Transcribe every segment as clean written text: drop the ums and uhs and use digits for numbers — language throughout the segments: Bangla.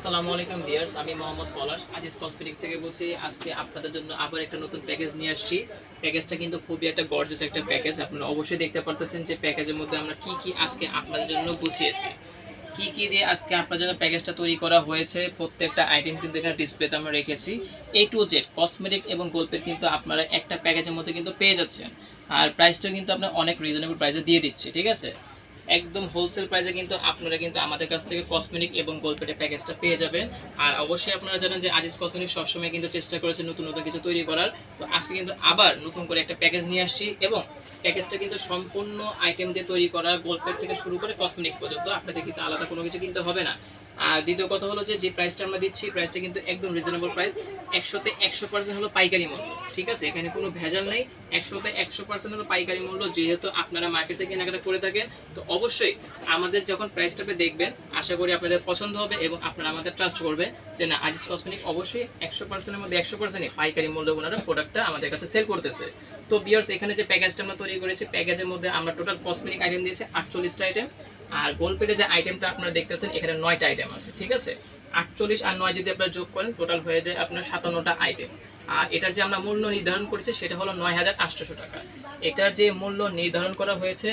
আসসালামু আলাইকুম ভিউয়ার্স, আমি মোহাম্মদ পলাশ আজিজ কসমেটিক থেকে বলছি। আজকে আপনাদের জন্য আবার একটা নতুন প্যাকেজ নিয়ে আসছি। প্যাকেজটা কিন্তু খুবই একটা গর্জিয়াস একটা প্যাকেজ। আপনারা অবশ্যই দেখতে পারতেছেন যে প্যাকেজের মধ্যে আমরা কি কি আজকে আপনাদের জন্য গুছিয়েছি, কি কি দিয়ে আজকে আপনার জন্য প্যাকেজটা তৈরি করা হয়েছে। প্রত্যেকটা আইটেম কিন্তু এখানে ডিসপ্লেতে আমরা রেখেছি। এ টু জেড কসমেটিক এবং গোল্পের কিন্তু আপনারা একটা প্যাকেজের মধ্যে কিন্তু পেয়ে যাচ্ছেন। আর প্রাইসটাও কিন্তু আমরা অনেক রিজনেবল প্রাইসে দিয়ে দিচ্ছি, ঠিক আছে। একদম হোলসেল প্রাইসে কিন্তু আপনারা কিন্তু আমাদের কাছ থেকে কসমেটিক এবং গোল্পেটের প্যাকেজটা পেয়ে যাবেন। আর অবশ্যই আপনারা জানেন যে আজিজ কসমেটিক সবসময় কিন্তু চেষ্টা করেছে নতুন নতুন কিছু তৈরি করার। তো আজকে কিন্তু আবার নতুন করে একটা প্যাকেজ নিয়ে আসছি এবং প্যাকেজটা কিন্তু সম্পূর্ণ আইটেম দিয়ে তৈরি করা, গোল্পেট থেকে শুরু করে কসমেটিক পর্যন্ত। আপনাদের কিন্তু আলাদা কোনো কিছু কিনতে হবে না। আর দ্বিতীয় কথা হলো যে প্রাইসটা আমরা দিচ্ছি, প্রাইসটা কিন্তু একদম রিজনেবল প্রাইস। 100% হলো পাইকারি মূল্য, ঠিক আছে। এখানে কোনো ভেজাল নেই। 100% হলো পাইকারি মূল্য। যেহেতু আপনারা মার্কেট থেকে কেনাকাটা করে থাকেন, তো অবশ্যই আমাদের যখন প্রাইসটা দেখবেন আশা করি আপনাদের পছন্দ হবে এবং আপনারা আমাদের ট্রাস্ট করবেন যে না, আজিজ কসমেটিক অবশ্যই 100%-এর মধ্যে 100%ই পাইকারি মূল্য ওনারা প্রোডাক্টটা আমাদের কাছে সেল করতেছে। তো ভিউয়ার্স, এখানে যে প্যাকেজটা আমরা তৈরি করেছি, প্যাকেজের মধ্যে আমরা টোটাল কসমেটিক আইটেম দিয়েছি 48টা আইটেম। আর গোল্পেটে যে আইটেমটা আপনারা দেখতেছেন এখানে 9টা আইটেম আছে, ঠিক আছে। 48 আর 9 যদি আপনারা যোগ করেন টোটাল হয়ে যায় আপনার 57টা আইটেম। আর এটার যে আমরা মূল্য নির্ধারণ করেছি সেটা হলো 9,800 টাকা। এটার যে মূল্য নির্ধারণ করা হয়েছে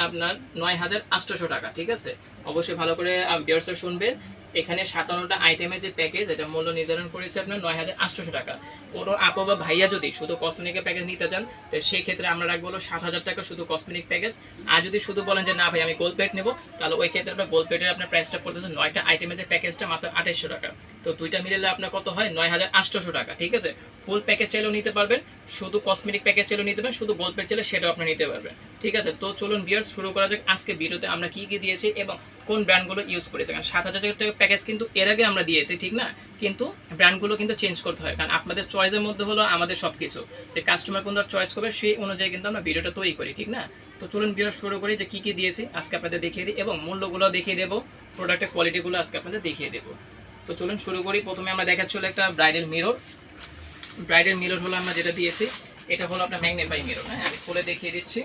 আপনার 9,800 টাকা, ঠিক আছে। অবশ্যই ভালো করে ভিউয়ার্স শুনবেন। এখানে 57টা আইটেমের যে প্যাকেজ, এটা মূল্য নির্ধারণ করেছে আপনার 9,800 টাকা। কোনো আপু বা ভাইয়া যদি শুধু কসমেটিকের প্যাকেজ নিতে চান, তো সেই ক্ষেত্রে আমরা রাখবো হলো 7,000 টাকা শুধু কসমেটিক প্যাকেজ। আর যদি শুধু বলেন যে না ভাই আমি গোল্পেট নেবো, তাহলে ওই ক্ষেত্রে আপনার গোল্পেটের আপনার প্রাইসটা পড়তেছে 9টা আইটেমের যে প্যাকেজটা মাত্র 2800 টাকা। তো দুইটা মিলে আপনার কত হয়? 9,800 টাকা, ঠিক আছে। ফুল প্যাকেজ চাইলেও নিতে পারবেন, শুধু কসমেটিক প্যাকেজ চাইলেও নিতে পারবেন, শুধু গোল্পেট চাইলে সেটাও আপনি নিতে পারবেন, ঠিক আছে। তো চলুন ভিউয়ার্স শুরু করা যাক। আজকে ভিডিওতে আমরা কি কি দিয়েছি এবং কোন ব্র্যান্ডগুলো ইউজ করেছে। কারণ 7,000 টাকা প্যাকেজ কিন্তু এর আগে আমরা দিয়েছি, ঠিক না। কিন্তু ব্র্যান্ডগুলো কিন্তু চেঞ্জ করতে হয়, কারণ আপনাদের চয়েসের মধ্যে হলো আমাদের সব কিছু। যে কাস্টমার কোনটা চয়েস করবে সেই অনুযায়ী কিন্তু আমরা ভিডিওটা তৈরি করি, ঠিক না। তো চলুন ভিডিও শুরু করি যে কী কী দিয়েছি আজকে আপনাদের দেখিয়ে দিই এবং মূল্যগুলো দেখিয়ে দেবো, প্রোডাক্টের কোয়ালিটিগুলো আজকে আপনাদের দেখিয়ে দেবো। তো চলুন শুরু করি। প্রথমে আমরা দেখাচ্ছি হলো একটা ব্রাইডাল মিরর। ব্রাইডাল মিরর হলো আমরা যেটা দিয়েছি, এটা হলো আপনার ম্যাগনিফাই মিরর। হ্যাঁ, আমি খুলে দেখিয়ে দিচ্ছি।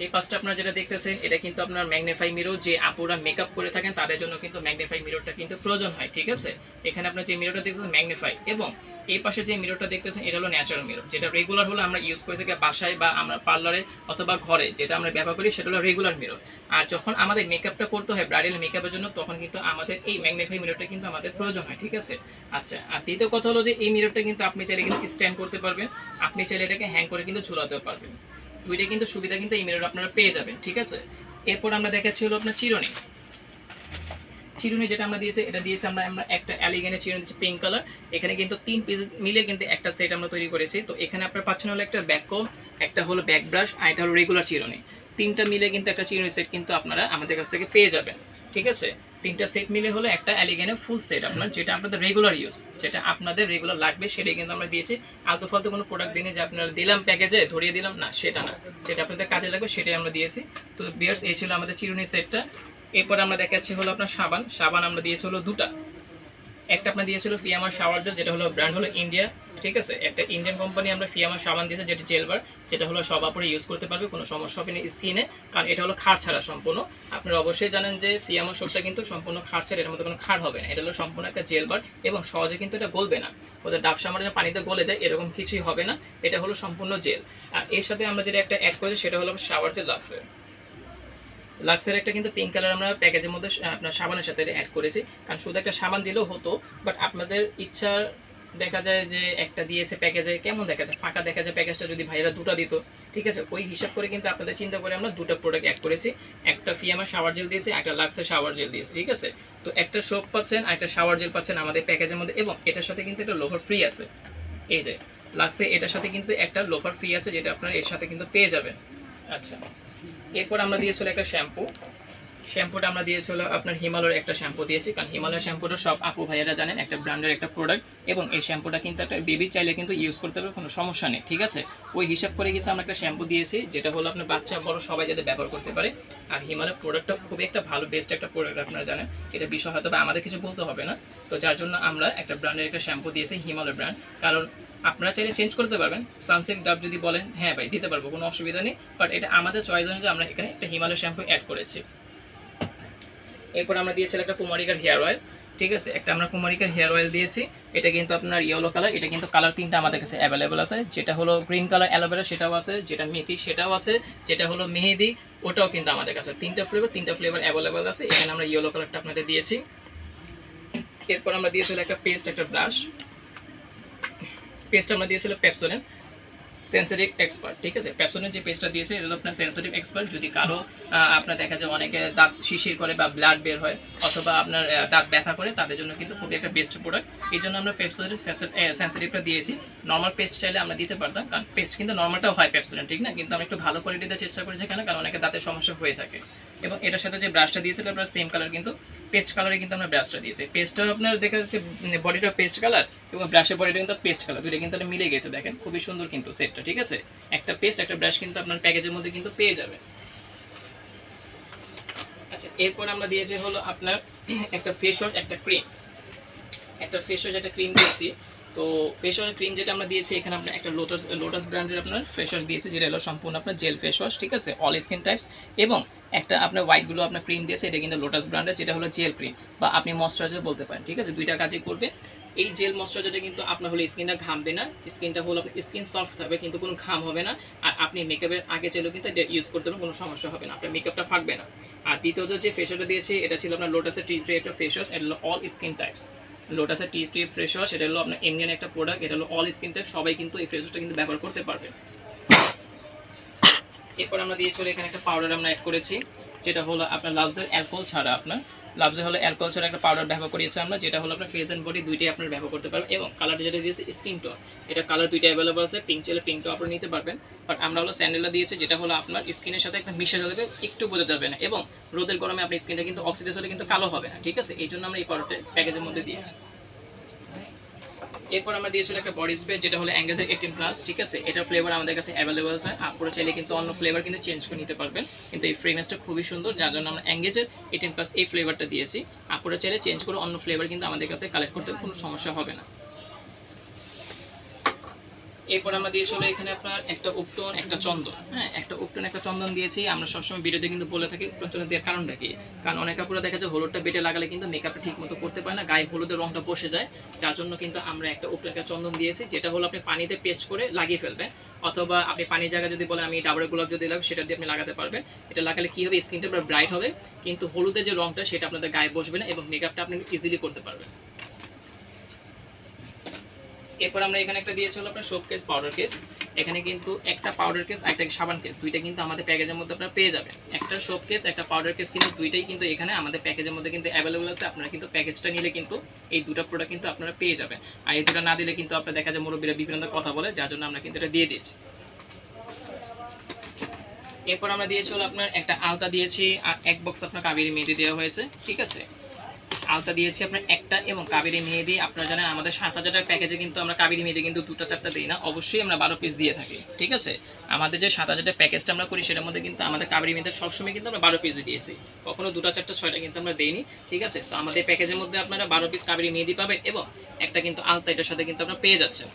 এই পাশটা আপনারা যেটা দেখতেছেন এটা কিন্তু আপনার ম্যাগনিফাই মিরর। যে আপুরা মেকআপ করে থাকেন তাদের জন্য কিন্তু ম্যাগনিফাই মিররটা কিন্তু প্রয়োজন হয়, ঠিক আছে। এখানে আপনার যে মিররটা দেখতেছেন ম্যাগনিফাই, এবং এই পাশে যে মিররটা দেখতেছেন এটা হলো ন্যাচারাল মিরর। যেটা রেগুলার হলো আমরা ইউজ করে থাকি বাসায় বা আমরা পার্লারে অথবা ঘরে যেটা আমরা ব্যবহার করি সেটা হলো রেগুলার মিরর। আর যখন আমাদের মেকআপটা করতে হয় ব্রাইডাল মেকআপের জন্য, তখন কিন্তু আমাদের এই ম্যাগনিফাই মিররটা কিন্তু আমাদের প্রয়োজন হয়, ঠিক আছে। আচ্ছা, আর দ্বিতীয় কথা হলো যে এই মিররটা কিন্তু আপনি চাইলে কিন্তু স্ট্যান্ড করতে পারবেন, আপনি চাইলে এটাকে হ্যাং করে কিন্তু ঝুলাতে পারবেন। দুইটা কিন্তু সুবিধা কিন্তু এই মিরর আপনারা পেয়ে যাবেন, ঠিক আছে। এরপর আমরা দেখাচ্ছি হলো আপনার চিরুনি। চিরুনি যেটা আমরা দিয়েছি, এটা দিয়েছি আমরা একটা এলিগেন্টের চিরুনি দিয়েছি পিঙ্ক কালার। এখানে কিন্তু 3 পিস মিলে কিন্তু একটা সেট আমরা তৈরি করেছি। তো এখানে আপনারা পাচ্ছেন হলো একটা ব্যাক কম, একটা হলো ব্যাক ব্রাশ, আর এটা হলো রেগুলার চিরুনি। তিনটা মিলে কিন্তু একটা চিরুনি সেট কিন্তু আপনারা আমাদের কাছ থেকে পেয়ে যাবেন, ঠিক আছে। তিনটা সেট মিলে হলো একটা এলিগেন্টের ফুল সেট আপনার, যেটা আপনাদের রেগুলার ইউজ, যেটা আপনাদের রেগুলার লাগবে সেটাই কিন্তু আমরা দিয়েছি। আলতু ফালতু কোনো প্রোডাক্ট দিনে যে আপনারা দিলাম প্যাকেজে ধরিয়ে দিলাম, না সেটা না। যেটা আপনাদের কাজে লাগবে সেটাই আমরা দিয়েছি। তো ভিউয়ার্স, এই ছিল আমাদের চিরুনি সেটটা। এরপর আমরা দেখাচ্ছি হলো আপনার সাবান। সাবান আমরা দিয়েছি হলো দুটা। একটা আপনার দিয়েছিল ফিয়ামার শাওয়ার জেল, যেটা হলো ব্র্যান্ড হলো ইন্ডিয়া, ঠিক আছে। একটা ইন্ডিয়ান কোম্পানি আমরা ফিয়ামার সাবান দিয়েছে, যেটা জেলবার, যেটা হলো সব আপুরে ইউজ করতে পারবে, কোনো সমস্যা হবে না স্কিনে, কারণ এটা হলো খাড় ছাড়া সম্পূর্ণ। আপনারা অবশ্যই জানেন যে ফিয়ামার সোপটা কিন্তু সম্পূর্ণ খাড় ছাড়া, এর মধ্যে কোনো খাড় হবে না। এটা হলো সম্পূর্ণ একটা জেলবার এবং সহজে কিন্তু এটা গলবে না। ওদের ডাব সামারে পানিতে গলে যায় এরকম কিছুই হবে না, এটা হলো সম্পূর্ণ জেল। আর এর সাথে আমরা যেটা একটা অ্যাড করেছি সেটা হলো শাওয়ার জেল লাক্সের। লাক্সের একটা কিন্তু পিঙ্ক কালার আমরা প্যাকেজের মধ্যে আপনার সাবানের সাথে অ্যাড করেছি, কারণ শুধু একটা সাবান দিলেও হতো, বাট আপনাদের ইচ্ছা দেখা যায় যে একটা দিয়েছে প্যাকেজে কেমন দেখা যায়, ফাঁকা দেখা যায় প্যাকেজটা, যদি ভাইয়েরা দুটো দিত, ঠিক আছে। ওই হিসাব করে কিন্তু আপনাদের চিন্তা করে আমরা দুটো প্রোডাক্ট অ্যাড করেছি। একটা ফিয়ামার শাওয়ার জেল দিয়েছি, একটা লাক্সের শাওয়ার জেল দিয়েছি, ঠিক আছে। তো একটা সোপ পাচ্ছেন আর একটা শাওয়ার জেল পাচ্ছেন আমাদের প্যাকেজের মধ্যে, এবং এটার সাথে কিন্তু একটা লোফার ফ্রি আছে। এই যে লাক্সে এটার সাথে কিন্তু একটা লোফার ফ্রি আছে, যেটা আপনারা এর সাথে কিন্তু পেয়ে যাবেন। আচ্ছা, এরপর আমরা দিয়েছিল একটা শ্যাম্পু। শ্যাম্পুটা আমরা দিয়েছিল আপনার হিমালয়ের একটা শ্যাম্পু দিয়েছি, কারণ হিমালয়ের শ্যাম্পুটা সব আপু ভাইয়েরা জানেন একটা ব্র্যান্ডের একটা প্রোডাক্ট, এবং এই শ্যাম্পুটা কিন্তু একটা বেবি চাইলে কিন্তু ইউজ করতে পারবে, কোনো সমস্যা নেই, ঠিক আছে। ওই হিসাব করে কিন্তু আমরা একটা শ্যাম্পু দিয়েছি, যেটা হলো আপনার বাচ্চা বড় সবাই যাতে ব্যবহার করতে পারে। আর হিমালয়ের প্রোডাক্টটা খুবই একটা ভালো বেস্ট একটা প্রোডাক্ট, আপনারা জানেন এটা বিষয় হয়তো বা আমাদের কিছু বলতে হবে না। তো যার জন্য আমরা একটা ব্র্যান্ডের একটা শ্যাম্পু দিয়েছি, হিমালয় ব্র্যান্ড। কারণ আপনারা চাইলে চেঞ্জ করতে পারবেন, সানসিল্ক ডাব যদি বলেন হ্যাঁ ভাই দিতে পারবো, কোনো অসুবিধা নেই, বাট এটা আমাদের চয়েস অনুযায়ী আমরা এখানে একটা হিমালয় শ্যাম্পু অ্যাড করেছি। এরপর আমরা দিয়েছিলাম একটা কুমারিকার হেয়ার অয়েল। ঠিক আছে, একটা আমরা কুমারিকার হেয়ার অয়েল দিয়েছি, এটা কিন্তু আপনার ইয়েলো কালার, এটা কিন্তু কালার তিনটা আমাদের কাছে অ্যাভেলেবল আছে, যেটা হলো গ্রিন কালার অ্যালোভেরা সেটাও আছে, যেটা মেথি সেটাও আছে, যেটা হলো মেহেদি ওটাও কিন্তু আমাদের কাছে তিনটা ফ্লেভার অ্যাভেলেবল আছে। এখানে আমরা ইয়েলো কালারটা আপনাদের দিয়েছি। এরপর আমরা দিয়েছিল একটা পেস্ট, একটা ব্রাশ। পেস্ট আমরা দিয়েছিল পেপসোডেন্ট সেন্সিটিভ এক্সপার্ট, ঠিক আছে। পেপসোডেন্ট যে পেস্টটা দিয়েছে এটা হলো আপনার সেন্সিটিভ এক্সপার্ট। যদি কারো আপনার দেখা যায় অনেকে দাঁত শিশির করে বা ব্লাড বের হয় অথবা আপনার দাঁত ব্যথা করে, তাদের জন্য কিন্তু খুবই একটা বেস্ট প্রোডাক্ট। এই জন্য আমরা পেপসোডেন্ট সেন্সিটিভটা দিয়েছি। নর্মাল পেস্ট চাইলে আমরা দিতে পারতাম, কারণ পেস্ট কিন্তু নর্মালটাও হয় পেপসোডেন্ট, ঠিক না, কিন্তু আমরা একটু ভালো কোয়ালিটিতে চেষ্টা করেছি কেন, কারণ অনেকে দাঁতের সমস্যা হয়ে থাকে। এবং এটার সাথে যে ব্রাশটা দিয়েছিল আপনার সেম কালার, কিন্তু পেস্ট কালারে কিন্তু আমরা ব্রাশটা দিয়েছি। পেস্টটা আপনার দেখা যাচ্ছে বডিটা পেস্ট কালার এবং ব্রাশের বডিটা কিন্তু পেস্ট কালার, দুইটা কিন্তু মিলে গেছে, দেখেন খুবই সুন্দর কিন্তু সেটটা, ঠিক আছে। একটা পেস্ট একটা ব্রাশ কিন্তু আপনার প্যাকেজের মধ্যে কিন্তু পেয়ে যাবে। আচ্ছা, এরপর আমরা দিয়েছি হলো আপনার একটা ফেস ওয়াশ একটা ক্রিম, একটা ফেস ওয়াশ একটা ক্রিম দিয়েছি। তো ফেস ওয়াশ ক্রিম যেটা আমরা দিয়েছি এখানে আপনার একটা লোটাস ব্র্যান্ডের আপনার ফেস ওয়াশ দিয়েছি, যেটা হলো সম্পূর্ণ আপনার জেল ফেস ওয়াশ, ঠিক আছে, অল স্কিন টাইপস। এবং একটা আপনার হোয়াইটগুলো আপনার ক্রিম দিয়েছে, এটা কিন্তু লোটাস ব্র্যান্ডের, যেটা হলো জেল ক্রিম বা আপনি ময়শ্চারাইজার বলতে পারেন, ঠিক আছে, দুইটা কাজই করবে। এই জেল ময়শ্চারাইজারটা কিন্তু আপনার হলো স্কিনটা ঘামবে না, স্কিনটা হলো আপনার স্কিন সফট থাকবে কিন্তু কোনো ঘাম হবে না। আর আপনি মেকআপের আগে চাইলেও কিন্তু এটা ইউজ করতে পারবেন, কোনো সমস্যা হবে না, আপনার মেকআপটা ফাটবে না। আর দ্বিতীয়ত যে ফেস ওয়াশটা দিয়েছি এটা ছিল আপনার লোটাসের টি ট্রি একটা ফেস ওয়াশ, এটা হলো অল স্কিন টাইপস। লোটাসের টি ট্রি ফ্রেশ ওয়াশ, এটা হলো আপনার ইন্ডিয়ান একটা প্রোডাক্ট, এটা হলো অল স্কিন টাইপ, সবাই কিন্তু এই ফেস ওয়াশটা কিন্তু ব্যবহার করতে পারবে। এরপর আমরা দিয়েছিল এখানে একটা পাউডার আমরা অ্যাড করেছি, যেটা হলো আপনার লাভসের অ্যালকোহল ছাড়া, আপনার লাভসের হলো অ্যালকোহল ছাড়া একটা পাউডার ব্যবহার করেছি আমরা, যেটা হলো আপনার ফেস অ্যান্ড বডি দুইটাই আপনার ব্যবহার করতে পারবেন। এবং কালারটা যেটা দিয়েছে স্কিন টোন, এটা কালার দুইটা অ্যাভেলেবল আছে, পিঙ্ক চাইলে পিঙ্কটাও আপনি নিতে পারবেন। বাট আমরা হলো স্যান্ডেলটা দিয়েছি, যেটা হলো আপনার স্কিনের সাথে একদম মিশে যাবে, একটু বোঝা যাবে না, এবং রোদের গরমে আপনার স্কিনটা কিন্তু অক্সিডাইজ হলে কিন্তু কালো হবে না, ঠিক আছে। এই জন্য আমরা এই পাউডারটা প্যাকেজের মধ্যে দিয়েছি। এরপর আমরা দিয়েছিল একটা বডি স্প্রে, যেটা হলো অ্যাঙ্গেজের 18+, ঠিক আছে। এটার ফ্লেভার আমাদের কাছে অ্যাভেলেবল আছে, আপনারা চাইলে কিন্তু অন্য ফ্লেভার কিন্তু চেঞ্জ করে নিতে পারবেন, কিন্তু এই ফ্রেগনেন্সটা খুবই সুন্দর, যার জন্য আমরা অ্যাঙ্গেজের 18+ এই ফ্লেভারটা দিয়েছি। আপনারা চাইলে চেঞ্জ করে অন্য ফ্লেভার কিন্তু আমাদের কাছে কালেক্ট করতে কোনো সমস্যা হবে না। এরপর আমরা দিয়েছিল এখানে আপনার একটা উপটন একটা চন্দন, হ্যাঁ, একটা উপটন একটা চন্দন দিয়েছি। আমরা সবসময় ভিডিওতে কিন্তু বলে থাকি উপটন চন্দন দেওয়ার কারণটা কি, কারণ অনেক আপুরা দেখা যায় হলুদটা বেটে লাগালে কিন্তু মেকআপটা ঠিক মতো করতে পারে না, গায়ে হলুদের রংটা বসে যায়, যার জন্য কিন্তু আমরা একটা উপটন একটা চন্দন দিয়েছি, যেটা হলো আপনি পানিতে পেস্ট করে লাগিয়ে ফেলবেন, অথবা আপনি পানির জায়গায় যদি বলেন আমি ডাবরের গোলাপ যদি লাগে সেটা দিয়ে আপনি লাগাতে পারবেন। এটা লাগালে কী হবে, স্কিনটা ব্রাইট হবে, কিন্তু হলুদের যে রংটা সেটা আপনাদের গায়ে বসবে না এবং মেকআপটা আপনি ইজিলি করতে পারবেন। এরপর আমরা এখানে একটা দিয়েছি হলো আপনার সোপ কেস পাউডার কেস, এখানে কিন্তু একটা পাউডার কেস একটা সাবান কেস দুইটা কিন্তু আমাদের প্যাকেজের মধ্যে আপনারা পেয়ে যাবেন। একটা সোপ কেস একটা পাউডার কেস কিন্তু দুইটাই কিন্তু এখানে আমাদের প্যাকেজের মধ্যে কিন্তু অ্যাভেলেবল আছে। আপনারা কিন্তু প্যাকেজটা নিলে কিন্তু এই দুটো প্রোডাক্ট কিন্তু আপনারা পেয়ে যাবেন, আর এই দুটো না দিলে কিন্তু আপনার দেখা যায় মুরব্বীরা বিভিন্ন কথা বলে, যার জন্য আমরা কিন্তু এটা দিয়ে দিয়েছি। এরপর আমরা দিয়েছি হলো আপনার একটা আলতা দিয়েছি, আর এক বক্স আপনার কাবেরী মেহেদি দেওয়া হয়েছে, ঠিক আছে। আলতা দিয়েছি আপনার একটা, এবং কাবেরী মেহেদি আপনারা জানেন আমাদের 7,000 টাকার প্যাকেজে কিন্তু আমরা কাবেরী মেহেদি কিন্তু 2-4টা দিই না, অবশ্যই আমরা 12 পিস দিয়ে থাকি, ঠিক আছে। আমাদের যে 7,000 টাকার প্যাকেজটা আমরা করি সেটার মধ্যে কিন্তু আমাদের কাবেরী মেহেদি সবসময় কিন্তু আমরা 12 পিসই দিয়েছি, কখনো 2টা 4টা 6টা কিন্তু আমরা দেইনি, ঠিক আছে। তো আমাদের প্যাকেজের মধ্যে আপনারা 12 পিস কাবেরী মেহেদি পাবেন এবং একটা কিন্তু আলতা এটার সাথে কিন্তু আপনারা পেয়ে যাচ্ছেন।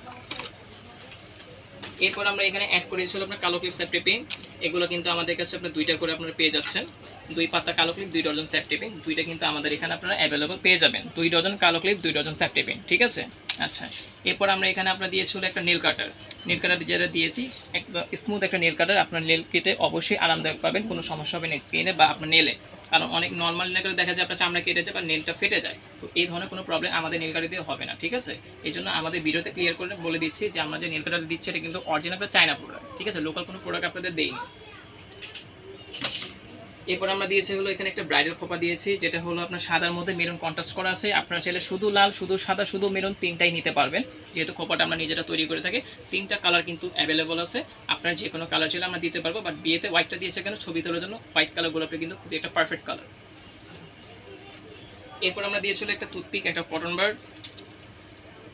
এরপর আমরা এখানে অ্যাড করেছিল আপনার কালো ক্লিপ সেফটি পিন, এগুলো কিন্তু আমাদের কাছে আপনার দুইটা করে আপনারা পেয়ে যাচ্ছেন, 2 পাতা কালো ক্লিপ 2 ডজন সেফটি পিন, দুইটা কিন্তু আমাদের এখানে আপনারা অ্যাভেলেবল পেয়ে যাবেন, 2 ডজন কালো ক্লিপ 2 ডজন সেফটি পিন, ঠিক আছে। আচ্ছা, এরপর আমরা এখানে আপনারা দিয়েছিল একটা নেল কাটার যেটা দিয়েছি একদম স্মুথ একটা নেল কাটার, আপনার নেল কেটে অবশ্যই আরামদায়ক পাবেন, কোনো সমস্যা হবে না স্কিনে বা আপনার নেলে, কারণ অনেক নর্মাল নেল কাটার দেখা যায় আপনার চামড়া কেটে যায় বা নেলটা ফেটে যায়, তো এই ধরনের কোনো প্রবলেম আমাদের নেল কাটার দিয়ে হবে না, ঠিক আছে। এই জন্য আমাদের ভিডিওতে ক্লিয়ার করে বলে দিচ্ছি যে আমরা যে নেল কাটার দিচ্ছি এটা কিন্তু অরিজিনাল একটা চায়না প্রোডাক্ট, ঠিক আছে, লোকাল কোনো প্রোডাক্ট আপনাদের দেইনি। এরপর আমরা দিয়েছি হলো এখানে একটা ব্রাইডাল খোপা দিয়েছি, যেটা হলো আপনার সাদার মধ্যে মেরুন কন্ট্রাস্ট করা আছে, আপনারা চাইলে শুধু লাল শুধু সাদা শুধু মেরুন তিনটাই নিতে পারবেন, যেহেতু খোপাটা আমরা নিজেরা তৈরি করে থাকি, 3টা কালার কিন্তু অ্যাভেলেবল আছে, আপনার যে কোনো কালার চাইলে আমরা দিতে পারবো, বাট বিয়েতে হোয়াইটটা দিয়েছে কেন, ছবি তোলার জন্য হোয়াইট কালার গোলাপটা কিন্তু খুবই একটা পারফেক্ট কালার। এরপর আমরা দিয়েছিল একটা টুথপিক একটা কটন বার্ড,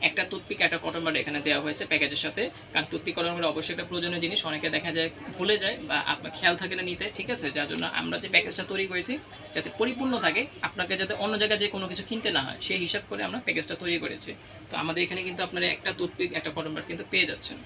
একটা টুথপিক একটা কটন বার্ড এখানে দেওয়া হয়েছে প্যাকেজের সাথে, কারণ টুথপিক কটন বার্ড অবশ্যই একটা প্রয়োজনীয় জিনিস, অনেকে দেখা যায় ভুলে যায় বা আপনার খেয়াল থাকে না নিতে, ঠিক আছে, যার জন্য আমরা যে প্যাকেজটা তৈরি করেছি যাতে পরিপূর্ণ থাকে, আপনাকে যাতে অন্য জায়গায় যে কোনো কিছু কিনতে না হয় সেই হিসাব করে আমরা প্যাকেজটা তৈরি করেছি। তো আমাদের এখানে কিন্তু আপনারা একটা টুথপিক একটা কটন বার্ড কিন্তু পেয়ে যাচ্ছেন।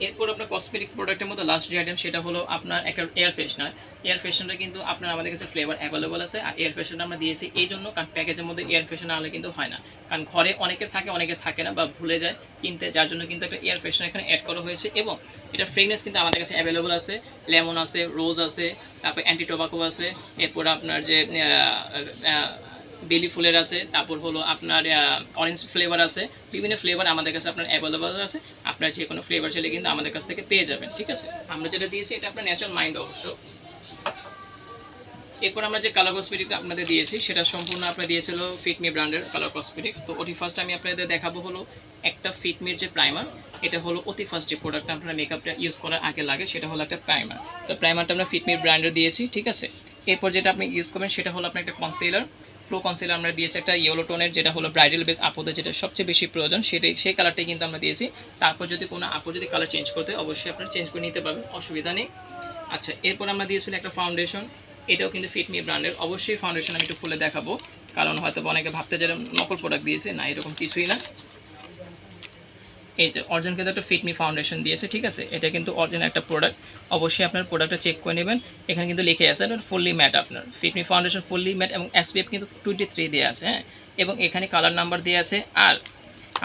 এরপর আপনার কসমেটিক প্রোডাক্টের মধ্যে লাস্ট যে আইটেম সেটা হলো আপনার একটা এয়ার ফ্রেশনার। এয়ার ফ্রেশনারটা কিন্তু আপনার আমাদের কাছে ফ্লেভার অ্যাভেলেবল আছে। আর এয়ার ফ্রেশনার আমরা দিয়েছি এই জন্য, কারণ প্যাকেজের মধ্যে এয়ার ফ্রেশনার হলে কিন্তু হয় না, কারণ ঘরে অনেকের থাকে অনেকের থাকে না বা ভুলে যায় কিনতে, যার জন্য কিন্তু একটা এয়ার ফ্রেশনার এখানে অ্যাড করা হয়েছে। এবং এটা ফ্রেগনেন্স কিন্তু আমাদের কাছে অ্যাভেলেবল আছে, লেমন আছে, রোজ আছে, তারপর অ্যান্টি টোবাকো আছে, এরপর আপনার যে বেলি ফুলের আছে, তারপর হলো আপনার অরেঞ্জ ফ্লেভার আছে, বিভিন্ন ফ্লেভার আমাদের কাছে আপনার অ্যাভেলেবল আছে। আপনার যে কোনো ফ্লেভার চাইলে কিন্তু আমাদের কাছ থেকে পেয়ে যাবেন, ঠিক আছে। আমরা যেটা দিয়েছি এটা আপনার ন্যাচারাল মাইন্ড অবশ্য। এরপর আমরা যে কালার কসমেটিকটা আপনাদের দিয়েছি সেটা সম্পূর্ণ আপনার দিয়েছিল ফিটমি ব্র্যান্ডের কালার কসমেটিক্স। তো অতি ফার্স্ট আমি আপনাদের দেখাবো হলো একটা ফিটমির যে প্রাইমার, এটা হলো অতি ফার্স্ট যে প্রোডাক্টটা আপনারা মেকআপটা ইউজ করার আগে লাগে সেটা হলো একটা প্রাইমার। তো প্রাইমারটা আমরা ফিটমির ব্র্যান্ডের দিয়েছি, ঠিক আছে। এরপর যেটা আপনি ইউজ করবেন সেটা হলো আপনার একটা কনসিলার, প্রো কনসিলার আমরা দিয়েছি একটা ইয়েলো টোনের, যেটা হলো ব্রাইডাল বেস আপুদের যেটা সবচেয়ে বেশি প্রয়োজন, সেই কালারটাই কিন্তু আমরা দিয়েছি। তারপর যদি কোনো আপু যদি কালার চেঞ্জ করতে হয় অবশ্যই আপনারা চেঞ্জ করে নিতে পারবেন, অসুবিধা নেই। আচ্ছা, এরপর আমরা দিয়েছিলাম একটা ফাউন্ডেশন, এটাও কিন্তু ফিটমি ব্র্যান্ডের। অবশ্যই ফাউন্ডেশন আমি একটু খুলে দেখাবো, কারণ হয়তো অনেকে ভাবতে যারা নকল প্রোডাক্ট দিয়েছে, না এরকম কিছুই না। এই যে অরিজিনাল কিন্তু একটা ফিটমি ফাউন্ডেশন দিয়েছে, ঠিক আছে। এটা কিন্তু অরিজিনাল একটা প্রোডাক্ট, অবশ্যই আপনার প্রোডাক্টটা চেক করে নেবেন। এখানে কিন্তু লিখে আছে ফুললি ম্যাট, আপনার ফিটমি ফাউন্ডেশন ফুললি ম্যাট, এবং SPF কিন্তু 23 দেওয়া আছে, হ্যাঁ। এবং এখানে কালার নাম্বার দেওয়া আছে। আর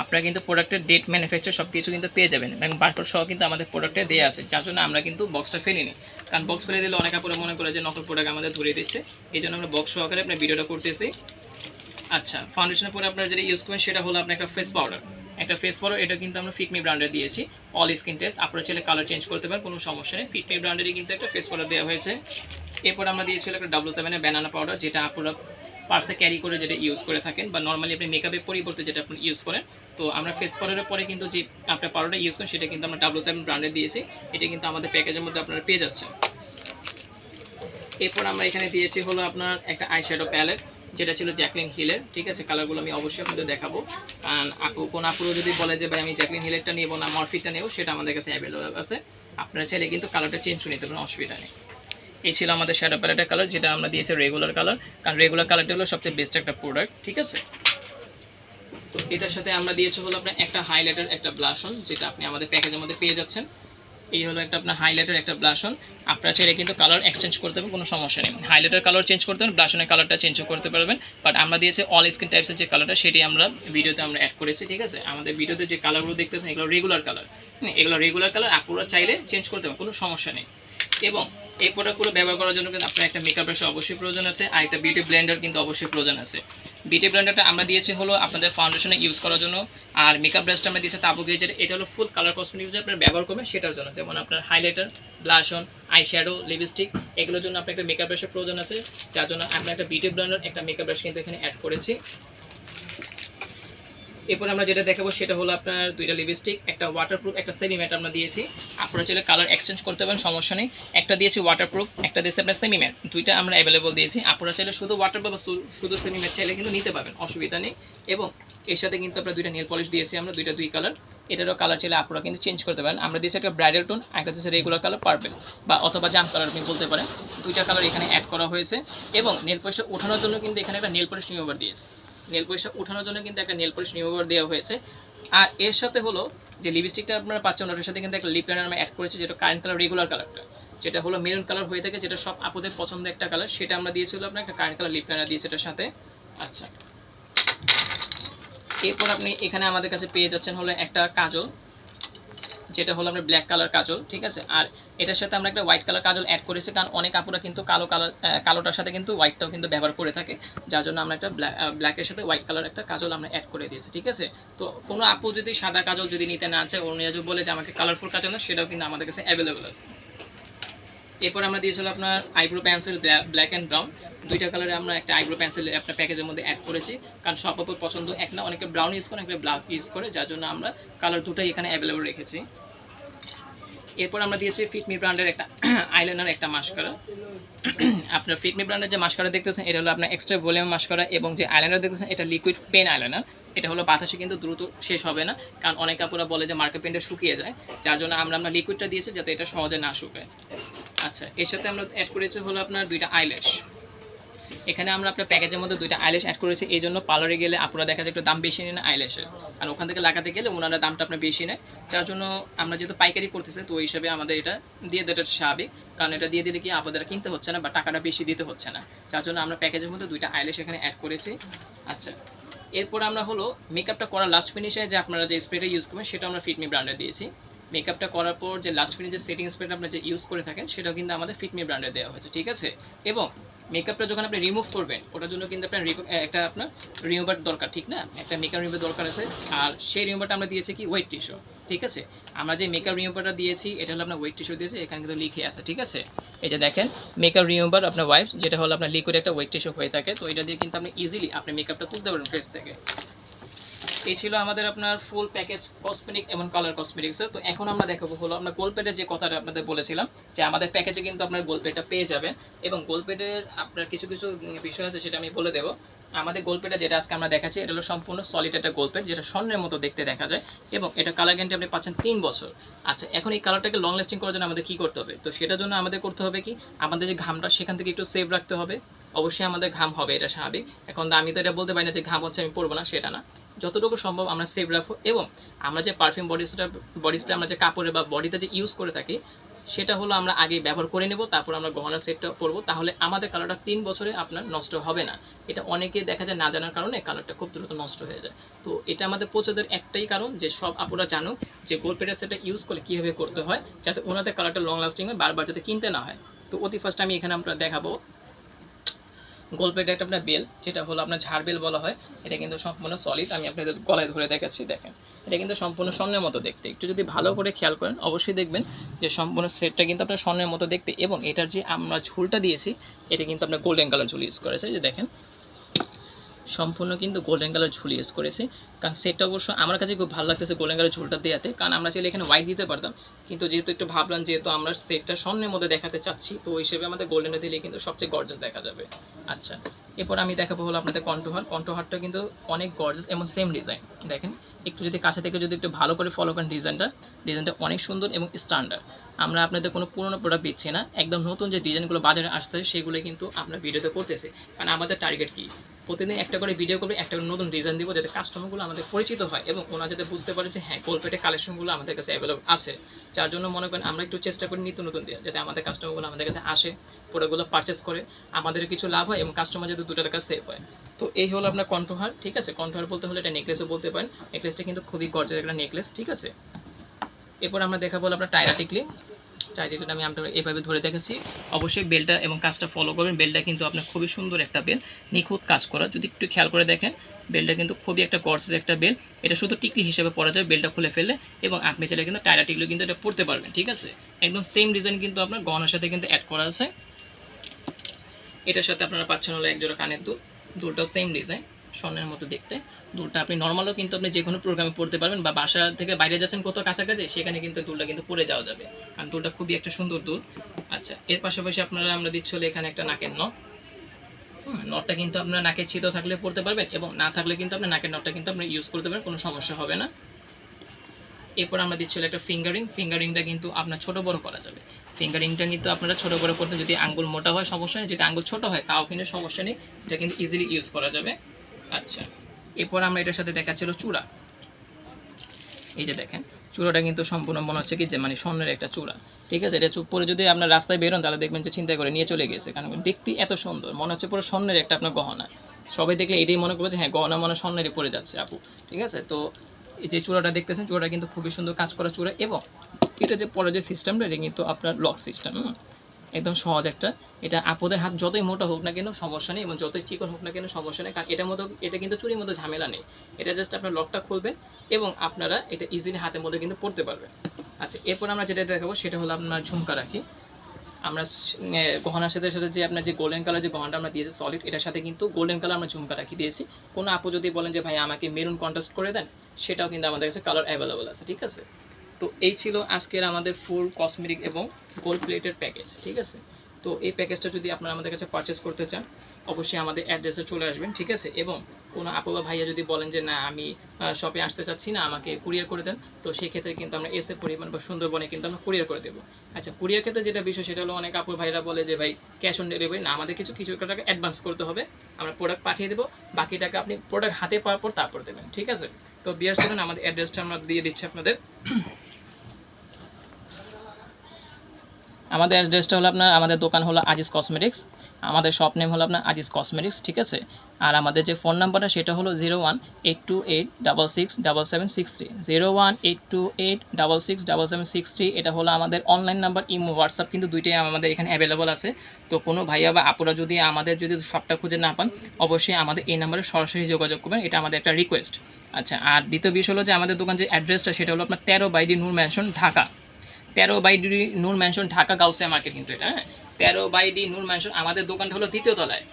আপনারা কিন্তু প্রোডাক্টের ডেট, ম্যানুফ্যাকচার সব কিছু কিন্তু পেয়ে যাবেন, এবং বারকোড সহ কিন্তু আমাদের প্রোডাক্টে দেওয়া আছে, যার জন্য আমরা কিন্তু বক্সটা ফেলিনি। কারণ বক্স ফেলে দিলে অনেক আপুরা মনে করে যে নকল প্রোডাক্ট আমাদের ধরিয়ে দিচ্ছে, এই জন্য আমরা বক্স সহকারে আপনার ভিডিওটা করতেছি। আচ্ছা, ফাউন্ডেশনের পরে আপনারা যেটা ইউজ করবেন সেটা হলো আপনার একটা ফেস পাউডার। একটা ফেস পাউডার, এটা কিন্তু আমরা ফিটমি ব্র্যান্ডের দিয়েছি, অল স্কিন টেস্ট। আপনারা চাইলে কালার চেঞ্জ করতে পারেন, কোনো সমস্যা নেই। ফিটমি ব্র্যান্ডেরই কিন্তু একটা ফেস পাউডার দেওয়া হয়েছে। এরপর আমরা দিয়েছিল একটা W7 এর ব্যানানা পাউডার, যেটা আপনারা পার্সে ক্যারি করে যেটা ইউজ করে থাকেন, বা নর্মালি আপনি মেকআপের পরিবর্তে যেটা আপনি ইউজ করেন। তো আমরা ফেস পাউডারের পরে কিন্তু যে আপনার পাউডারটা ইউজ করেন সেটা কিন্তু আমরা W7 ব্র্যান্ডের দিয়েছি, এটা কিন্তু আমাদের প্যাকেজের মধ্যে আপনারা পেয়ে যাচ্ছেন। এরপর আমরা এখানে দিয়েছি হলো আপনার একটা আইশ্যাডো প্যালেট, যেটা ছিল জ্যাকলিন হিলের, ঠিক আছে। কালারগুলো আমি অবশ্যই আপনাদের দেখাবো, কারণ কোন আপুরও যদি বলে যে ভাই আমি জ্যাকলিন হিলেরটা নেবো না মরফিটটা নেবো, সেটা আমাদের কাছে অ্যাভেলেবল আছে। আপনারা চাইলে কিন্তু কালারটা চেঞ্জ করে নিতে পারেন, অসুবিধা নেই। এই ছিল আমাদের শ্যাডো প্যালেটের কালার, যেটা আমরা দিয়েছি রেগুলার কালার, কারণ রেগুলার কালারটা হলো সবচেয়ে বেস্ট একটা প্রোডাক্ট, ঠিক আছে। তো এটার সাথে আমরা দিয়েছি হলো আপনার একটা হাইলাইটার, একটা ব্লাশন, যেটা আপনি আমাদের প্যাকেজের মধ্যে পেয়ে যাচ্ছেন। এই হলো একটা আপনার হাইলাইটার, একটা ব্লাশন। আপনারা চাইলে কিন্তু কালার এক্সচেঞ্জ করতে পারবেন, কোনো সমস্যা নেই। হাইলাইটার কালার চেঞ্জ করতে পারেন, ব্লাশনের কালারটা চেঞ্জও করতে পারবেন। বাট আমরা দিয়েছি অল স্কিন টাইপসের যে কালারটা, সেটি আমরা ভিডিওতে আমরা অ্যাড করেছি, ঠিক আছে। আমাদের ভিডিওতে যে কালারগুলো দেখতেছেন এগুলো রেগুলার কালার, এগুলো রেগুলার কালার, আপনারা চাইলে চেঞ্জ করতে পারেন, কোনো সমস্যা নেই। এবং এই প্রোডাক্টগুলো ব্যবহার করার জন্য কিন্তু আপনার একটা মেকআপ ব্রাশ অবশ্যই প্রয়োজন আছে, আর একটা বিউটি ব্লেন্ডার কিন্তু অবশ্যই প্রয়োজন আছে। বিউটি ব্লেন্ডারটা আমরা দিয়েছি হলো আপনাদের ফাউন্ডেশনে ইউজ করার জন্য, আর মেকআপ ব্রাশটা আমরা দিয়েছি তাবু গেজের, এটা হলো ফুল কালার কসমেটিক যে আপনারা ব্যবহার করবেন সেটার জন্য, যেমন আপনার হাইলাইটার, ব্লাশন, আইশ্যাডো, লিপস্টিক, এগুলোর জন্য আপনার একটা মেকআপ ব্রাশের প্রয়োজন আছে, যার জন্য আমরা একটা বিউটি ব্লেন্ডার, একটা মেকআপ ব্রাশ কিন্তু এখানে অ্যাড করেছি। এরপর আমরা যেটা দেখাবো সেটা হলো আপনার দুইটা লিপস্টিক, একটা ওয়াটারপ্রুফ, একটা সেমি ম্যাট আমরা দিয়েছি। আপনারা চাইলে কালার এক্সচেঞ্জ করতে পারেন, সমস্যা নেই। একটা দিয়েছি ওয়াটারপ্রুফ, একটা দিয়েছি আপনার সেমি ম্যাট, দুইটা আমরা অ্যাভেলেবল দিয়েছি। আপনারা চাইলে শুধু ওয়াটারপ্রুফ বা শুধু সেমি ম্যাট চাইলে কিন্তু নিতে পারবেন, অসুবিধা নেই। এবং এর সাথে কিন্তু আপনার দুইটা নেল পলিশ দিয়েছি আমরা, দুই কালার। এটারও কালার চাইলে আপনারা কিন্তু চেঞ্জ করতে পারেন। আমরা দিয়েছি একটা ব্রাইডাল টোন, একটা দিয়েছি রেগুলার কালার পার্পল, বা অথবা জাম কালার আপনি বলতে পারেন। দুইটা কালার এখানে অ্যাড করা হয়েছে। এবং নেল পলিশটা ওঠানোর জন্য কিন্তু এখানে একটা নেল পলিশ রিমুভার দিয়েছি, নেল পলিশটা ওঠানোর জন্য কিন্তু একটা নেল পলিশ রিমুভার দেওয়া হয়েছে। আর এর সাথে হলো যে লিপস্টিকটা আপনারা পাচ্ছেন, ওটার সাথে কিন্তু একটা লিপ লাইনার আমরা অ্যাড করেছি, যেটা কারেন্ট কালার রেগুলার কালারটা, যেটা হলো মেরুন কালার হয়ে থাকে, যেটা সব আপুদের পছন্দের একটা কালার, সেটা আমরা দিয়েছিল আপনার একটা কারেন্ট কালার লিপ লাইনার দিয়েছি এটার সাথে। আচ্ছা, এরপর আপনি এখানে আমাদের কাছে পেয়ে যাচ্ছেন হলো একটা কাজল, যেটা হলো আমরা ব্ল্যাক কালার কাজল, ঠিক আছে। আর এটার সাথে আমরা একটা হোয়াইট কালার কাজল অ্যাড করেছি, কারণ অনেক আপুরা কিন্তু কালোটার সাথে কিন্তু হোয়াইটটাও কিন্তু ব্যবহার করে থাকে, যার জন্য আমরা একটা ব্ল্যাকের সাথে হোয়াইট কালার একটা কাজল আমরা অ্যাড করে দিয়েছি, ঠিক আছে। তো কোনো আপু যদি সাদা কাজল যদি নিতে না চায়, অন্য যদি বলে যে আমাকে কালারফুল কাজল না, সেটাও কিন্তু আমাদের কাছে অ্যাভেলেবেল আছে। এরপর আমরা দিয়েছিল আপনার eyebrow pencil, black and brown, দুইটা কালারে আমরা একটা আইব্রো পেন্সিল আপনার প্যাকেজের মধ্যে অ্যাড করেছি, কারণ সব আপুর পছন্দ এক না, অনেকে ব্রাউন ইউজ করে, অনেকে ব্ল্যাক ইউজ করে, যার জন্য আমরা কালার দুটোই এখানে অ্যাভেলেবেল রেখেছি। এরপর আমরা দিয়েছি ফিটমি ব্র্যান্ডের একটা আইলাইনার, একটা মাস্কারা। আপনার ফিটমি ব্র্যান্ডের যে মাস্কারা দেখতেছেন এটা হলো আপনার এক্সট্রা ভলিউম মাস্কারা, এবং যে আইলাইনার দেখতেছেন এটা লিকুইড পেন আইলাইনার। এটা হলো বাতাসে কিন্তু দ্রুত শেষ হবে না, কারণ অনেক কাপড়া বলে যে মার্কার পেনটা শুকিয়ে যায়, যার জন্য আমরা লিকুইডটা দিয়েছি যাতে এটা সহজে না শুকায়। আচ্ছা, এর সাথে আমরা অ্যাড করেছি হলো আপনার দুইটা আইল্যাশ। এখানে আমরা আপনার প্যাকেজের মধ্যে 2টা আইল্যাশ অ্যাড করেছি, এই জন্য পার্লারে গেলে আপনারা দেখা যায় একটু দাম বেশি নেয় না আইল্যাশের, কারণ ওখান থেকে লাগাতে গেলে ওনারা দামটা আপনার বেশি নেয়। যার জন্য আমরা যেহেতু পাইকারি করতেছি, তো ওই হিসাবে আমাদের এটা দিয়ে দেওয়াটা স্বাভাবিক, কারণ এটা দিয়ে দিলে কি আপনাদের কিনতে হচ্ছে না বা টাকাটা বেশি দিতে হচ্ছে না। যার জন্য আমরা প্যাকেজের মধ্যে 2টা আইল্যাশ এখানে অ্যাড করেছি। আচ্ছা, এরপর আমরা হলো মেকআপটা করার লাস্ট ফিনিশে যে আপনারা যে স্প্রেটা ইউজ করবেন সেটা আমরা ফিটমি ব্র্যান্ডে দিয়েছি। মেকআপটা করার পর যে লাস্ট ফিনিশে সেটিং স্প্রেটা আপনারা যে ইউজ করে থাকেন সেটাও কিন্তু আমাদের ফিটমি ব্র্যান্ডে দেওয়া হয়েছে, ঠিক আছে। এবং মেকআপটা যখন আপনি রিমুভ করবেন ওটার জন্য কিন্তু আপনার একটা আপনার রিমুভার দরকার, ঠিক না, একটা মেকআপ রিমুভার দরকার আছে। আর সেই রিমুভারটা আমরা দিয়েছি কি ওয়েট টিস্যু, ঠিক আছে। আমরা যে মেকআপ রিমুভারটা দিয়েছি এটা হলো আপনার ওয়েট টিস্যু দিয়েছি, এখানে কিন্তু লিখে আছে, ঠিক আছে। এই যে দেখেন মেকআপ রিমুভার আপনার ওয়াইপস, যেটা হলো আপনার লিকুইড একটা ওয়েট টিস্যু হয়ে থাকে, তো এটা দিয়ে কিন্তু আপনি ইজিলি আপনি মেকআপটা তুলতে পারবেন ফেস থেকে। এই ছিল আমাদের আপনার ফুল প্যাকেজ কসমেটিক এবং কালার কসমেটিক্সের। তো এখন আমরা দেখাবো হলো আপনার গোল্ড প্লেটের যে কথাটা আপনাদের বলেছিলাম যে আমাদের প্যাকেজে কিন্তু আপনার গোল্ড প্লেটটা পেয়ে যাবেন, এবং গোল্ড প্লেটের আপনার কিছু কিছু বিষয় আছে সেটা আমি বলে দেবো। আমাদের গোল্ড প্লেটটা যেটা আজকে আমরা দেখাচ্ছি এটা হলো সম্পূর্ণ সলিড একটা গোল্ড প্লেট, যেটা স্বর্ণের মতো দেখতে দেখা যায়, এবং এটা কালার গ্যারান্টি আপনি পাচ্ছেন 3 বছর। আচ্ছা, এখন এই কালারটাকে লং লাস্টিং করার জন্য আমাদের কী করতে হবে? তো সেটার জন্য আমাদের করতে হবে কি, আমাদের যে ঘামটা সেখান থেকে একটু সেভ রাখতে হবে। অবশ্যই আমাদের ঘাম হবে, এটা স্বাভাবিক। এখন আমি তো এটা বলতে পারি না যে ঘাম হচ্ছে আমি পরবো না, সেটা না। যতটুকু সম্ভব আমরা সেভ রাখবো, এবং আমরা যে পারফিউম বডি স্প্রে আমরা যে কাপড়ে বা বডিতে যে ইউজ করে থাকি সেটা হলো আমরা আগে ব্যবহার করে নেব, তারপর আমরা গহনা সেটটা পরবো, তাহলে আমাদের কালারটা 3 বছরে আপনার নষ্ট হবে না। এটা অনেকে দেখা যায় না জানার কারণে কালারটা খুব দ্রুত নষ্ট হয়ে যায়। তো এটা আমাদের পছন্দের একটাই কারণ যে সব আপুরা জানুক যে গোল্ড প্লেটের সেটটা ইউজ করলে কীভাবে করতে হয়, যাতে ওনাদের কালারটা লং লাস্টিং হয়, বারবার যাতে কিনতে না হয়। তো অতি ফার্স্ট আমি এখানে আমরা দেখাবো গোল্ড প্লেটের একটা আপনার বেল, যেটা হলো আপনার ঝাড় বেল বলা হয়। এটা কিন্তু সম্পূর্ণ সলিড, আমি আপনাদের গলায় ধরে দেখাচ্ছি, দেখেন এটা কিন্তু সম্পূর্ণ স্বর্ণের মতো দেখতে। একটু যদি ভালো করে খেয়াল করেন অবশ্যই দেখবেন যে সম্পূর্ণ সেটটা কিন্তু আপনার স্বর্ণের মতো দেখতে, এবং এটার যে আমরা ঝুলটা দিয়েছি এটা কিন্তু আপনার গোল্ডেন কালার ঝুল ইউজ করেছে, যে দেখেন সম্পূর্ণ কিন্তু গোল্ডেন কালার ঝুল ইউজ করেছি। কারণ সেটটা অবশ্য আমার কাছে খুব ভালো লাগতেছে গোল্ডেন কালার ঝুলটা দেওয়াতে, কারণ আমরা চাইলে এখানে হোয়াইট দিতে পারতাম, কিন্তু যেহেতু একটু ভাবলাম যেহেতু আমরা সেটটা স্বর্ণের মধ্যে দেখাতে চাচ্ছি, তো ওই হিসেবে আমাদের গোল্ডেনটা দিলে কিন্তু সবচেয়ে গর্জাস দেখা যাবে। আচ্ছা, এরপর আমি দেখাবো হলো আপনাদের কন্ট্রোহারটা কিন্তু অনেক গর্জাস এবং সেম ডিজাইন। দেখেন একটু যদি কাছে থেকে যদি একটু ভালো করে ফলো করেন ডিজাইনটা অনেক সুন্দর এবং স্ট্যান্ডার্ড। আমরা আপনাদের কোনো পুরোনো প্রোডাক্ট দিচ্ছি না, একদম নতুন যে ডিজাইনগুলো বাজারে আসতেছে সেগুলো কিন্তু আমরা ভিডিওতে করতেছি। কারণ আমাদের টার্গেট কি, প্রতিদিন একটা করে ভিডিও করবে, একটা করে নতুন ডিজাইন দিব, যাতে কাস্টমারগুলো আমাদের পরিচিত হয় এবং ওনারা যাতে বুঝতে পারে যে হ্যাঁ গোল্ড প্লেটের কালেকশনগুলো আমাদের কাছে অ্যাভেলেবল আছে। যার জন্য মনে করেন আমরা একটু চেষ্টা করি নিত্য নতুন দিয়ে, যাতে আমাদের কাস্টমারগুলো আমাদের কাছে আসে, প্রোডাক্টগুলো পারচেস করে, আমাদের কিছু লাভ হয় এবং কাস্টমার যাতে 2 টাকা সেভ হয়। তো এই হলো আপনার কন্ট্রোহার, ঠিক আছে। কন্ট্রোহার বলতে হলে এটা নেকলেসও বলতে পারেন, নেকলেসটা কিন্তু খুবই গর্জাস একটা নেকলেস, ঠিক আছে। এরপর আমরা দেখাবো আপনার টায়রা টিকলি। টাইটেলটা আমি আপনার এভাবে ধরে দেখেছি, অবশ্যই বেলটা এবং কাজটা ফলো করবেন। বেলটা কিন্তু আপনার খুবই সুন্দর একটা বেল, নিখুঁত কাজ করা, যদি একটু খেয়াল করে দেখেন বেলটা কিন্তু খুবই একটা গর্জাস একটা বেল। এটা শুধু টিকলি হিসেবে পরা যায় বেলটা খুলে ফেললে, এবং আপনি চাইলে কিন্তু টায়রা টিকলি কিন্তু এটা পড়তে পারবেন, ঠিক আছে। একদম সেম ডিজাইন কিন্তু আপনার গহনার সাথে কিন্তু অ্যাড করা আছে। এটার সাথে আপনারা পাচ্ছেন হলো একজোড়া কানের দুল, দুলটাও সেম ডিজাইন, স্বর্ণের মতো দেখতে। দুলটা আপনি নর্মালও কিন্তু আপনি যে কোনো প্রোগ্রামে পড়তে পারবেন, বা বাসা থেকে বাইরে যাচ্ছেন কত কাছাকাছি সেখানে কিন্তু দুলটা কিন্তু পরে যাওয়া যাবে, কারণ দুলটা খুবই একটা সুন্দর দুল। আচ্ছা, এর পাশাপাশি আমরা দিচ্ছি হলে এখানে একটা নাকের নথ। নটটা কিন্তু আপনার নাকের ছিদ্র থাকলে পড়তে পারবেন, এবং না থাকলে কিন্তু আপনার নাকের নটটা কিন্তু আপনি ইউজ করতে পারেন, কোনো সমস্যা হবে না। এরপর আমরা দিচ্ছি হলো একটা ফিঙ্গারিংটা কিন্তু আপনার ছোট বড় করা যাবে। ফিঙ্গারিংটা কিন্তু আপনারা ছোট বড় করতে, যদি আঙ্গুল মোটা হয় সমস্যা নেই, যদি আঙ্গুল ছোট হয় তাও কিন্তু সমস্যা নেই, এটা কিন্তু ইজিলি ইউজ করা যাবে। আচ্ছা, এরপর আমরা এটার সাথে দেখাচ্ছিল চূড়া। এই যে দেখেন চূড়াটা কিন্তু সম্পূর্ণ মনে হচ্ছে কি যে মানে স্বর্ণের একটা চূড়া, ঠিক আছে। এটা চুপ পরে যদি আপনার রাস্তায় বেরোন তাহলে দেখবেন যে চিন্তা করে নিয়ে চলে গেছে, কারণ দেখতে এত সুন্দর মনে হচ্ছে পুরো স্বর্ণের একটা আপনার গহনা। সবাই দেখলে এটাই মনে করবে যে হ্যাঁ গহনা মনে স্বর্ণেরই পড়ে যাচ্ছে আপু, ঠিক আছে। তো এই যে চূড়াটা দেখতেছেন, চূড়াটা কিন্তু খুবই সুন্দর কাজ করা চূড়া, এবং এটা যে পরে যে সিস্টেমটা এটা কিন্তু আপনার লক সিস্টেম, একদম সহজ একটা। এটা আপুদের হাত যতই মোটা হোক না কেন সমস্যা নেই, এবং যতই চিকন হোক না কেন সমস্যা নেই, কারণ এটা কিন্তু চুরির মধ্যে ঝামেলা নেই। এটা জাস্ট আপনার লকটা খুলবেন এবং আপনারা এটা ইজিলি হাতের মধ্যে কিন্তু পড়তে পারবেন। আচ্ছা, এরপর আমরা যেটা দেখাবো সেটা হলো আপনার ঝুমকা রাখি। আমরা গহনার সাথে সাথে যে আপনার যে গোল্ডেন কালার যে গহনাটা আমরা দিয়েছি সলিড, এটার সাথে কিন্তু গোল্ডেন কালার আমরা ঝুমকা রাখি দিয়েছি। কোনো আপু যদি বলেন যে ভাই আমাকে মেরুন কন্ট্রাস্ট করে দেন, সেটাও কিন্তু আমাদের কাছে কালার অ্যাভেলেবল আছে, ঠিক আছে। তো এই ছিল আজকের আমাদের ফুল কসমেটিক এবং গোল্ড প্লেটেড প্যাকেজ, ঠিক আছে। তো এই প্যাকেজটা যদি আপনারা আমাদের কাছে পারচেস করতে চান, অবশ্যই আমাদের অ্যাড্রেসে চলে আসবেন, ঠিক আছে? এবং কোনো আপু বা ভাইয়া যদি বলেন যে না আমি শপে আসতে চাচ্ছি না, আমাকে কুরিয়ার করে দেন, তো সেই ক্ষেত্রে কিন্তু আমরা এসএ পরিমাণ বা সুন্দরবনে কিন্তু আমরা কুরিয়ার করে দেবো। আচ্ছা, কুরিয়ার ক্ষেত্রে যেটা বিষয় সেটা হলো অনেক আপু ভাইরা বলে যে ভাই ক্যাশ অন ডেলিভারি না, আমাদের কিছু কিছু টাকা অ্যাডভান্স করতে হবে, আমরা প্রোডাক্ট পাঠিয়ে দেবো, বাকি টাকা আপনি প্রোডাক্ট হাতে পাওয়ার পর তারপর দেবেন, ঠিক আছে? তো বিয়ার স্টুডেন্ট আমাদের অ্যাড্রেসটা আমরা দিয়ে দিচ্ছি আপনাদের। আমাদের অ্যাড্রেসটা হলো আপনার, আমাদের দোকান হলো আজিজ কসমেটিক্স, আমাদের শপ নেম হলো আপনার আজিজ কসমেটিক্স, ঠিক আছে? আর আমাদের যে ফোন নাম্বারটা সেটা হলো 018286677763, 018286677763। এটা হলো আমাদের অনলাইন নাম্বার, ইমো হোয়াটসঅ্যাপ কিন্তু দুইটাই আমাদের এখানে অ্যাভেলেবল আছে। তো কোনো ভাইয়া বা আপুরা যদি আমাদের যদি শপটা খুঁজে না পান, অবশ্যই আমাদের এই নাম্বারে সরাসরি যোগাযোগ করবেন, এটা আমাদের একটা রিকোয়েস্ট। আচ্ছা, আর দ্বিতীয় বিষয় হলো যে আমাদের দোকান যে অ্যাড্রেসটা সেটা হলো আপনার 13/ডি নূর ম্যানশন, ঢাকা। 13/ডি নূর ম্যানশন, ঢাকা গাউসিয়া মার্কেট কিন্তু এটা, হ্যাঁ? 13/ডি নূর ম্যানশন, আমাদের দোকানটা হলো দ্বিতীয় তলায়।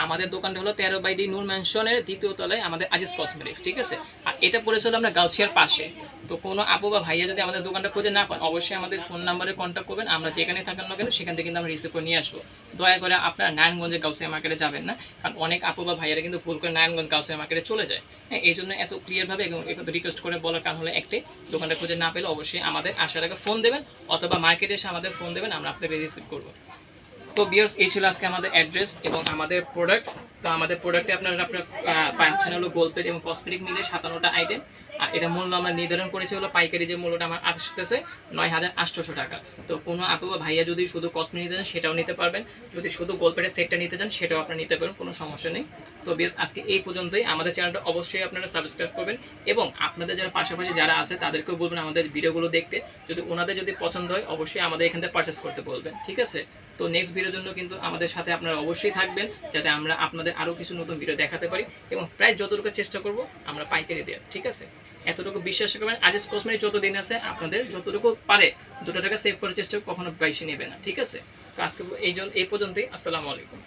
আমাদের দোকানটা হলো 13/ডি নূর ম্যানশনের দ্বিতীয় তলায় আমাদের আজিজ কসমেটিক্স, ঠিক আছে? আর এটা পড়েছিল আমরা গাউসিয়ার পাশে। তো কোনো আপু বা ভাইয়া যদি আমাদের দোকানটা খুঁজে না পান, অবশ্যই আমাদের ফোন নাম্বারে কন্ট্যাক্ট করবেন, আমরা যেখানে থাকেন না কেন সেখান থেকে কিন্তু আমরা রিসিভ করে নিয়ে আসবো। দয়া করে আপনারা নারায়ণগঞ্জে গাউসিয়া মার্কেটে যাবেন না, কারণ অনেক আপু বা ভাইয়ারা কিন্তু ভুল করে নারায়ণগঞ্জ গাউসিয়া মার্কেটে চলে যায়। হ্যাঁ, এই জন্য এত ক্লিয়ারভাবে এবং এত রিকোয়েস্ট করে বলার কারণ হলো একটাই, দোকানটা খুঁজে না পেলে অবশ্যই আমাদের আসার আগে ফোন দেবেন, অথবা মার্কেটে এসে আমাদের ফোন দেবেন, আমরা আপনাদের রিসিভ করবো। তো বিয়ার্স, এই ছিল আজকে আমাদের অ্যাড্রেস এবং আমাদের প্রোডাক্ট। তো আমাদের প্রোডাক্টে আপনারা পাচ্ছেন হলো গোলপেট এবং কসমেটিক মিলে 57টা আইটেম। আর এটা মূল্য আমরা নির্ধারণ করেছি হলো পাইকারি যে মূল্যটা আমার আসতেছে 9800 টাকা। তো কোনো আপু বা ভাইয়া যদি শুধু কসমেটিক নিতে চান সেটাও নিতে পারবেন, যদি শুধু গোলপেটের সেটটা নিতে চান সেটাও আপনারা নিতে পারবেন, কোনো সমস্যা নেই। তো বিয়ার্স, আজকে এই পর্যন্তই। আমাদের চ্যানেলটা অবশ্যই আপনারা সাবস্ক্রাইব করবেন এবং আপনাদের যারা পাশাপাশি যারা আছে তাদেরকেও বলবেন আমাদের ভিডিওগুলো দেখতে, যদি ওনাদের যদি পছন্দ হয় অবশ্যই আমাদের এখান থেকে পারচেস করতে বলবেন, ঠিক আছে? তো নেক্সট ভিডিওর জন্য কিন্তু আমাদের সাথে আপনারা অবশ্যই থাকবেন, যাতে আমরা আপনাদের আরও কিছু নতুন ভিডিও দেখাতে পারি এবং প্রায় যতটুকু চেষ্টা করব আমরা পাইকারি দেওয়ার, ঠিক আছে? এতটুকু বিশ্বাস করবেন, আজিজ কসমেটিক যত দিন আছে আপনাদের যতটুকু পারে 2 টাকা সেভ করার চেষ্টা কখনো বেশি নেবে না, ঠিক আছে? তো আজকে এই পর্যন্তই। আসসালামু আলাইকুম।